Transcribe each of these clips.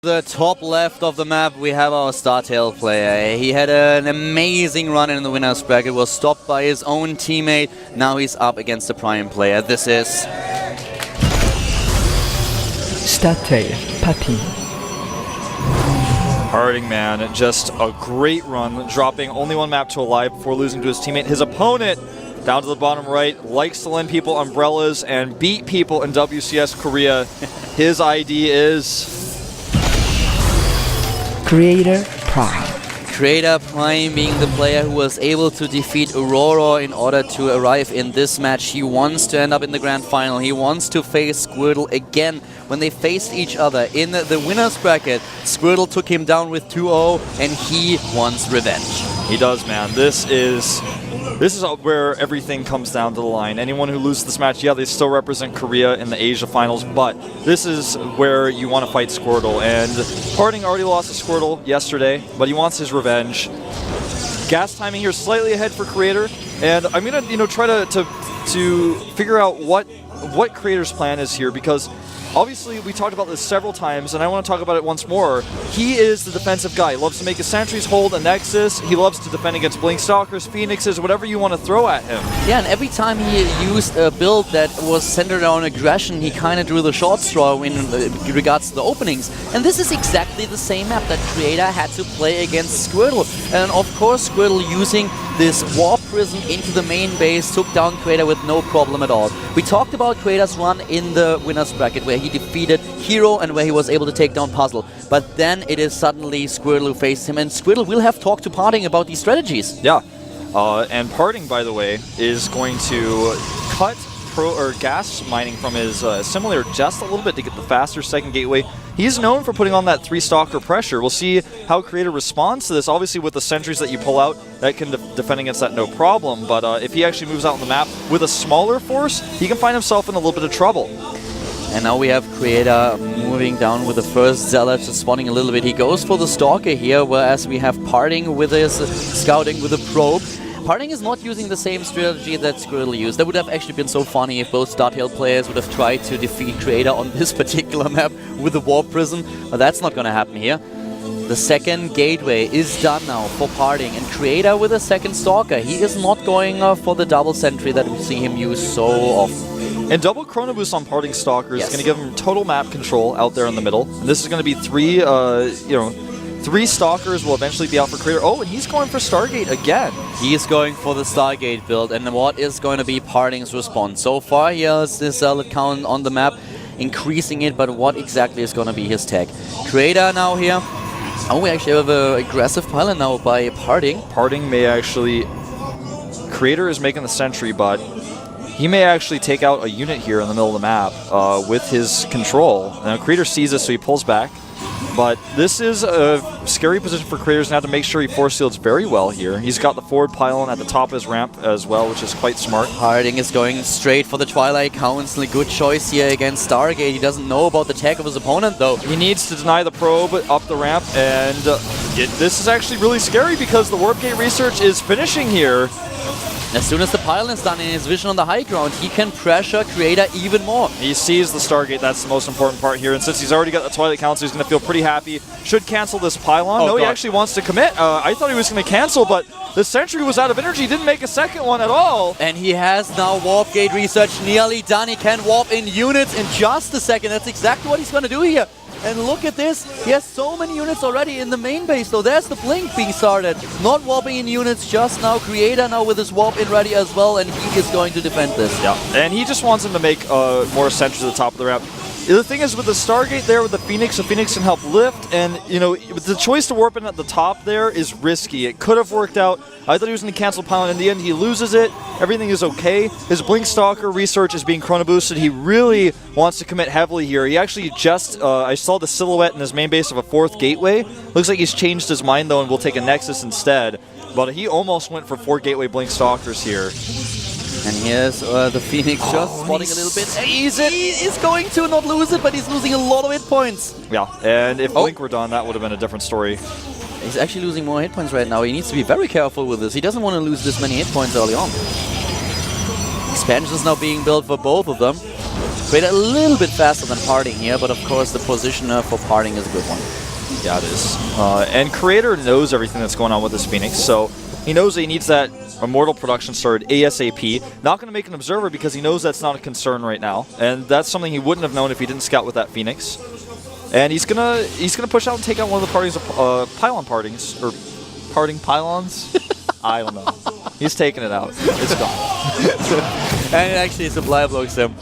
The top left of the map, we have our Startail player. He had an amazing run in the winner's bracket, was stopped by his own teammate. Now he's up against the Prime player. This is Startail, Papi. Harding, man, just a great run, dropping only one map to alive before losing to his teammate. His opponent, down to the bottom right, likes to lend people umbrellas and beat people in WCS Korea. His ID is CreatorPrime. CreatorPrime being the player who was able to defeat Aurora in order to arrive in this match. He wants to end up in the grand final. He wants to face Squirtle again. When they faced each other in the winner's bracket, Squirtle took him down with 2-0 and he wants revenge. He does, man. This is where everything comes down to the line. Anyone who loses this match, yeah, they still represent Korea in the Asia finals, but this is where you want to fight Squirtle. And Harding already lost to Squirtle yesterday, but he wants his revenge. Gas timing here slightly ahead for Creator, and I'm gonna try to figure out what Creator's plan is here, because obviously, we talked about this several times, and I want to talk about it once more. He is the defensive guy. He loves to make his sentries hold a Nexus. He loves to defend against Blink Stalkers, Phoenixes, whatever you want to throw at him. Yeah, and every time he used a build that was centered on aggression, he kind of drew the short straw in regards to the openings. And this is exactly the same map that Creator had to play against Squirtle. And of course, Squirtle using this Warp Prism into the main base took down Creator with no problem at all. We talked about Creator's run in the winner's bracket, where he defeated Hero and where he was able to take down Puzzle. But then it is suddenly Squirtle who faced him, and Squirtle will have talked to Parting about these strategies. Yeah, and Parting, by the way, is going to cut gas mining from his simulator just a little bit to get the faster second gateway. He's known for putting on that 3-stalker pressure. We'll see how Creator responds to this. Obviously, with the sentries that you pull out, that can defend against that no problem. But if he actually moves out on the map with a smaller force, he can find himself in a little bit of trouble. And now we have Creator moving down with the first Zealot, spawning a little bit. He goes for the Stalker here, whereas we have Parting with his scouting with a probe. Parting is not using the same strategy that Squirtle used. That would have actually been so funny if both Startail players would have tried to defeat Creator on this particular map with the Warp Prism. But that's not going to happen here. The second gateway is done now for Parting, and Creator with a second Stalker. He is not going for the double sentry that we see him use so often. And double Chrono Boost on Parting Stalker is going to give him total map control out there in the middle. And this is going to be three Stalkers will eventually be out for Creator. Oh, and he's going for Stargate again. He's going for the Stargate build, and what is going to be Parting's response? So far, he has this Zealot count on the map, increasing it, but what exactly is going to be his tag? Creator now here. Oh, we actually have an aggressive pilot now by Parting. Parting may actually... Creator is making the sentry, but he may actually take out a unit here in the middle of the map with his control. Now, Creator sees this, so he pulls back. But this is a scary position for Creator. He's going to have to make sure he force shields very well here. He's got the forward pylon at the top of his ramp as well, which is quite smart. Harding is going straight for the Twilight Council. Good choice here against Stargate. He doesn't know about the tech of his opponent, though. He needs to deny the probe up the ramp, and this is actually really scary because the Warp Gate research is finishing here. As soon as the pylon is done in his vision on the high ground, he can pressure Creator even more. He sees the Stargate, that's the most important part here, and since he's already got the Twilight Council, he's going to feel pretty happy. Should cancel this pylon. No, he actually wants to commit. I thought he was going to cancel, but the sentry was out of energy. He didn't make a second one at all. And he has now Warp Gate research nearly done. He can warp in units in just a second. That's exactly what he's going to do here. And look at this, he has so many units already in the main base, so there's the Blink being started. Not warping in units just now, Creator now with his warp in ready as well, and he is going to defend this. Yeah, and he just wants him to make more sentries at the top of the ramp. The thing is, with the Stargate there, with the Phoenix can help lift, and, the choice to warp in at the top there is risky. It could have worked out. I thought he was going to cancel Pylon. In the end, he loses it. Everything is okay. His Blink Stalker research is being chrono boosted. He really wants to commit heavily here. He actually just, I saw the silhouette in his main base of a 4th gateway. Looks like he's changed his mind, though, and will take a Nexus instead. But he almost went for 4 gateway Blink Stalkers here. And here's the Phoenix just spotting a little bit. He is going to not lose it, but he's losing a lot of hit points. Yeah, and if Blink were done, that would have been a different story. He's actually losing more hit points right now. He needs to be very careful with this. He doesn't want to lose this many hit points early on. Expansions now being built for both of them. Creator a little bit faster than Parting here, but of course the positioner for Parting is a good one. Yeah, it is. And Creator knows everything that's going on with this Phoenix, so he knows that he needs that Immortal production started ASAP. Not going to make an Observer because he knows that's not a concern right now, and that's something he wouldn't have known if he didn't scout with that Phoenix. And he's gonna push out and take out one of the parties of pylon partings or parting pylons. I don't know. He's taking it out. It's gone. And actually supply blocks him.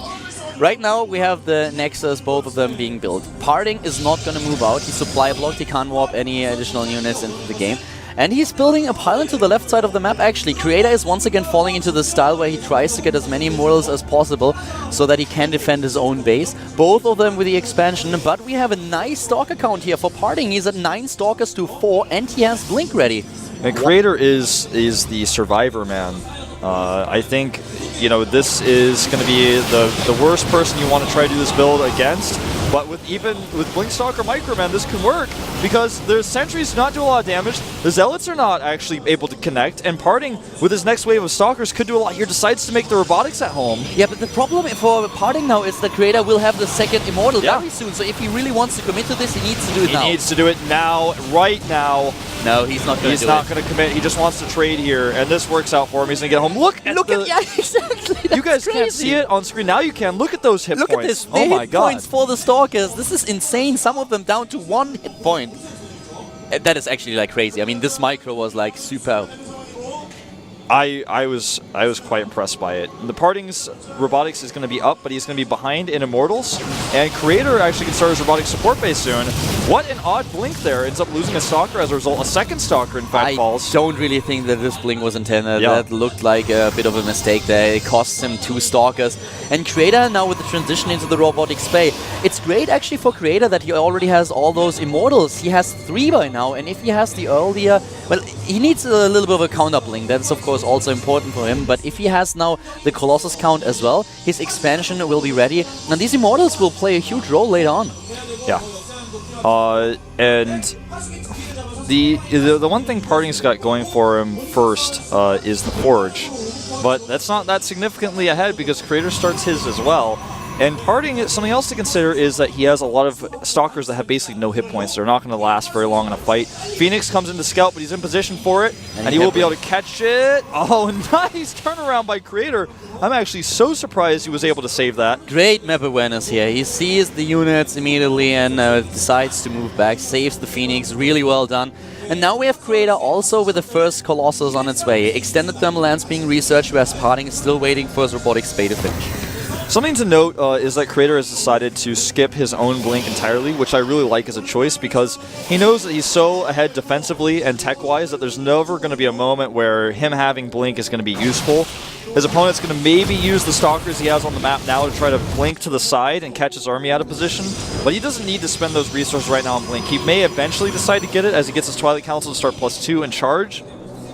Right now we have the Nexus, both of them being built. Parting is not going to move out. He's supply blocked. He can't warp any additional units into the game. And he's building a pylon to the left side of the map, actually. Creator is once again falling into the style where he tries to get as many Immortals as possible so that he can defend his own base. Both of them with the expansion, but we have a nice Stalker count here for Parting. He's at 9 Stalkers to 4, and he has Blink ready. And Creator is the survivor, man. I think, you know, this is going to be the worst person you want to try to do this build against. But with Blinkstalker Microman, this can work because their sentries do not do a lot of damage. The Zealots are not actually able to connect, and Parting with his next wave of Stalkers could do a lot here. Decides to make the robotics at home. Yeah, but the problem for Parting now is that Creator will have the second Immortal very soon. So if he really wants to commit to this, he needs to do it now. He needs to do it now, right now. No, he's not going to do it. He's not going to commit. He just wants to trade here, and this works out for him. He's going to get home. Look at yeah, exactly. You guys can't see it on screen. Now you can. Look at those hit points. Look at this. Oh my hit god. Points for the Stalkers. This is insane. Some of them down to 1 hit point. That is actually like crazy. I mean, this micro was like super. I was quite impressed by it. The Parting's robotics is going to be up, but he's going to be behind in Immortals. And Creator actually can start his robotics support base soon. What an odd blink there. Ends up losing a Stalker as a result. A second Stalker, in fact, falls. I don't really think that this blink was intended. Yeah. That looked like a bit of a mistake there. It costs him 2 Stalkers. And Creator now with the transition into the robotics bay. It's great actually for Creator that he already has all those Immortals. He has 3 by now. And if he has the earlier... Well, he needs a little bit of a counter blink. That's of course also important for him, but if he has now the Colossus count as well, his expansion will be ready, and these Immortals will play a huge role later on. Yeah. And the one thing Parting's got going for him first is the Forge, but that's not that significantly ahead because Creator starts his as well. And Parting, something else to consider is that he has a lot of Stalkers that have basically no hit points. They're not going to last very long in a fight. Phoenix comes into scout, but he's in position for it, and he will be able to catch it. Oh, nice turnaround by Creator. I'm actually so surprised he was able to save that. Great map awareness here. He sees the units immediately and decides to move back, saves the Phoenix. Really well done. And now we have Creator also with the first Colossus on its way. Extended thermal lance being researched, whereas Parting is still waiting for his robotics bay to finish. Something to note is that Creator has decided to skip his own blink entirely, which I really like as a choice because he knows that he's so ahead defensively and tech-wise that there's never going to be a moment where him having blink is going to be useful. His opponent's going to maybe use the Stalkers he has on the map now to try to blink to the side and catch his army out of position, but he doesn't need to spend those resources right now on blink. He may eventually decide to get it as he gets his Twilight Council to start +2 and charge.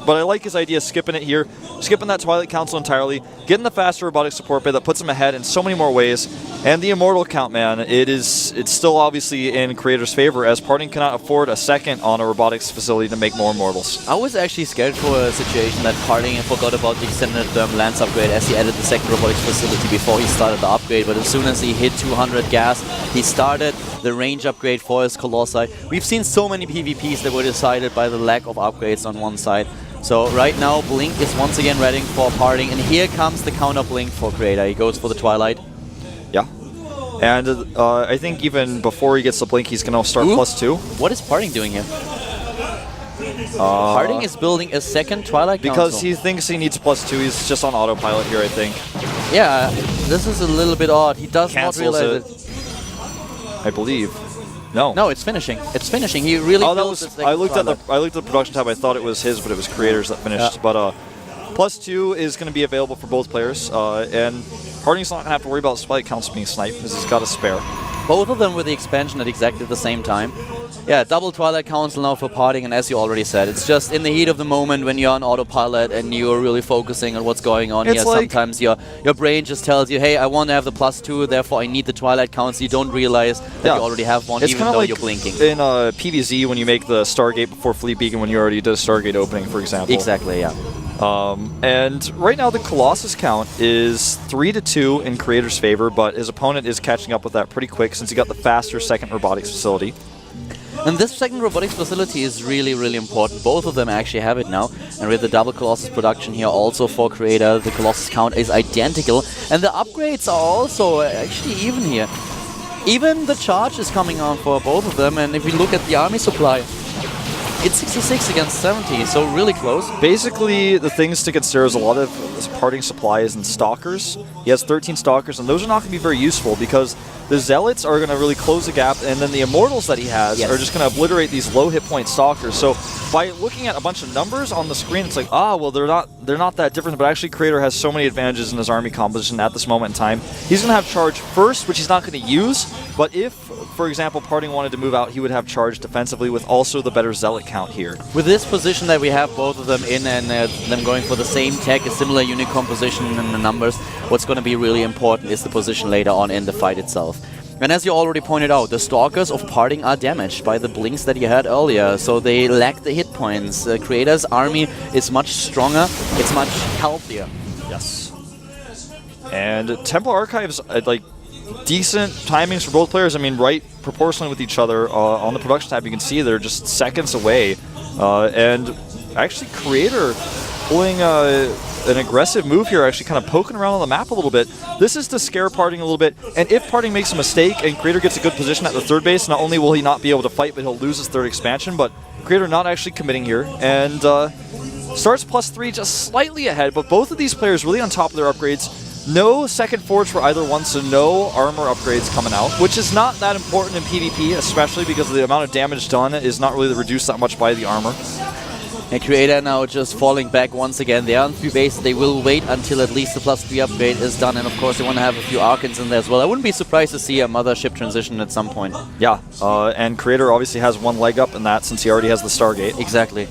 But I like his idea of skipping it here, skipping that Twilight Council entirely, getting the faster robotic support bay that puts him ahead in so many more ways. And the Immortal count, man, it's still obviously in Creator's favor as Parting cannot afford a second on a robotics facility to make more Immortals. I was actually scared for a situation that Parting forgot about the extended lance upgrade as he added the second robotics facility before he started the upgrade, but as soon as he hit 200 gas, he started the range upgrade for his Colossi. We've seen so many PvPs that were decided by the lack of upgrades on one side. So right now, Blink is once again ready for Parting, and here comes the counter Blink for Creator. He goes for the Twilight. Yeah. And I think even before he gets the Blink, he's going to start +2. What is Parting doing here? Parting is building a second Twilight because Council. he thinks he needs +2. He's just on autopilot here, I think. Yeah, this is a little bit odd. He does not realize it. I believe. No. No, it's finishing. It's finishing. He really built his I looked at the production tab. I thought it was his, but it was Creator's that finished. But +2 is going to be available for both players, and Parting's not going to have to worry about Twilight Council being sniped because he's got a spare. Both of them with the expansion at exactly the same time. Yeah, double Twilight Council now for Parting, and as you already said, it's just in the heat of the moment when you're on autopilot and you're really focusing on what's going on here. Like sometimes your brain just tells you, hey, I want to have the +2, therefore I need the Twilight Council. You don't realize that you already have one, even though you're blinking. In PvZ when you make the Stargate before Fleet Beacon when you already did a Stargate opening, for example. Exactly, yeah. And right now the Colossus count is 3-2 in Creator's favor, but his opponent is catching up with that pretty quick since he got the faster second robotics facility. And this second robotics facility is really, really important. Both of them actually have it now. And with the double Colossus production here also for Creator, the Colossus count is identical. And the upgrades are also actually even here. Even the charge is coming on for both of them. And if we look at the army supply, it's 66 against 70, so really close. Basically, the things to consider is a lot of this parting supply is in Stalkers. He has 13 Stalkers, and those are not going to be very useful because the Zealots are going to really close the gap, and then the Immortals that he has are just going to obliterate these low hit point Stalkers. So by looking at a bunch of numbers on the screen, it's like, well, they're not that different, but actually Creator has so many advantages in his army composition at this moment in time. He's going to have charge first, which he's not going to use, but if, for example, Parting wanted to move out, he would have charge defensively with also the better Zealot count here. With this position that we have both of them in and them going for the same tech, a similar unit composition in the numbers, what's going to be really important is the position later on in the fight itself. And as you already pointed out, the Stalkers of Parting are damaged by the blinks that he had earlier, so they lack the hit points. Creator's army is much stronger, it's much healthier. Yes. And Templar Archives, decent timings for both players. I mean, right proportionally with each other. On the production tab, you can see they're just seconds away. And actually, Creator pulling an aggressive move here, actually kind of poking around on the map a little bit. This is to scare Parting a little bit. And if Parting makes a mistake and Creator gets a good position at the third base, not only will he not be able to fight, but he'll lose his third expansion. But Creator not actually committing here. And starts +3 just slightly ahead. But both of these players really on top of their upgrades. No second forge for either one, so no armor upgrades coming out, which is not that important in PvP, especially because the amount of damage done is not really reduced that much by the armor. And Creator now just falling back once again. They are on 3 bases. They will wait until at least the +3 upgrade is done, and of course they want to have a few Archons in there as well. I wouldn't be surprised to see a Mothership transition at some point. Yeah, and Creator obviously has one leg up in that since he already has the Stargate. Exactly.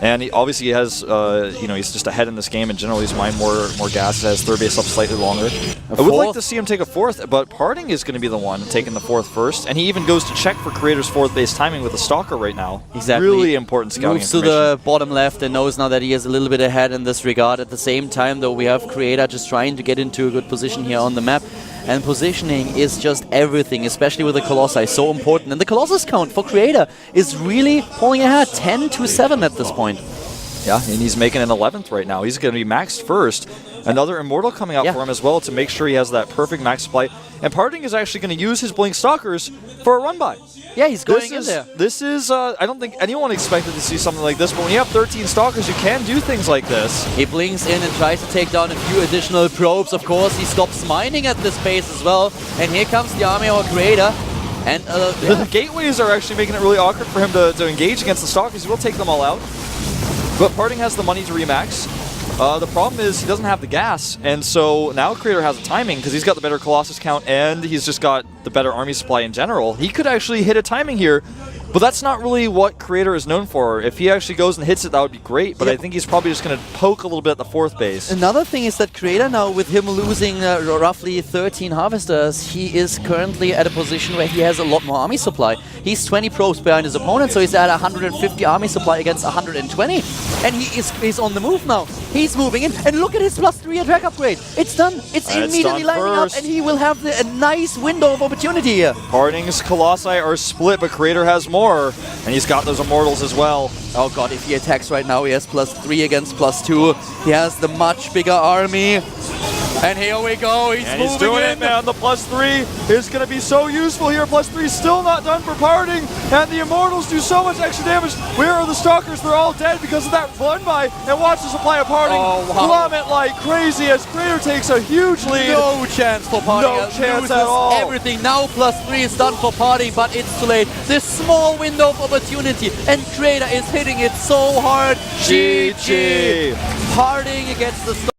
And he obviously has, he's just ahead in this game in general. He's mined more gas, has third base up slightly longer. I would like to see him take a fourth, but Parting is going to be the one taking the fourth first. And he even goes to check for Creator's fourth base timing with the Stalker right now. Exactly. Really important scouting Moves to the bottom left and knows now that he is a little bit ahead in this regard. At the same time, though, we have Creator just trying to get into a good position here on the map. And positioning is just everything, especially with the Colossi, so important. And the Colossus count for Creator is really pulling ahead, 10-7 at this point. Yeah, and he's making an 11th right now. He's going to be maxed first. Another Immortal coming out for him as well to make sure he has that perfect max supply. And Parting is actually going to use his Blink Stalkers for a run-by. Yeah, he's going in there. This is, I don't think anyone expected to see something like this, but when you have 13 Stalkers, you can do things like this. He blinks in and tries to take down a few additional probes. Of course, he stops mining at this base as well. And here comes the army of Creator. And the gateways are actually making it really awkward for him to engage against the Stalkers. He will take them all out. But Parting has the money to remax. The problem is he doesn't have the gas, and so now Creator has a timing because he's got the better Colossus count and he's just got the better army supply in general. He could actually hit a timing here, but that's not really what Creator is known for. If he actually goes and hits it, that would be great, but I think he's probably just going to poke a little bit at the fourth base. Another thing is that Creator now, with him losing roughly 13 Harvesters, he is currently at a position where he has a lot more army supply. He's 20 probes behind his opponent, so he's at 150 army supply against 120. And he's on the move now. He's moving in, and look at his +3 attack upgrade. It's done. It's immediately lining up, and he will have a nice window of opportunity here. Parting's Colossi are split, but Creator has more, and he's got those Immortals as well. Oh god, if he attacks right now, he has +3 against +2. He has the much bigger army. And here we go, he's doing it, man. The +3 is going to be so useful here. +3 still not done for Parting, and the Immortals do so much extra damage. Where are the Stalkers? They're all dead because of that run-by, and watch the supply of Parting plummet like crazy as Creator takes a huge lead. No chance for Parting. No chance at all. Everything. Now +3 is done for Parting, but it's too late. This small window of opportunity, and Creator is hitting it so hard. GG. Parting gets the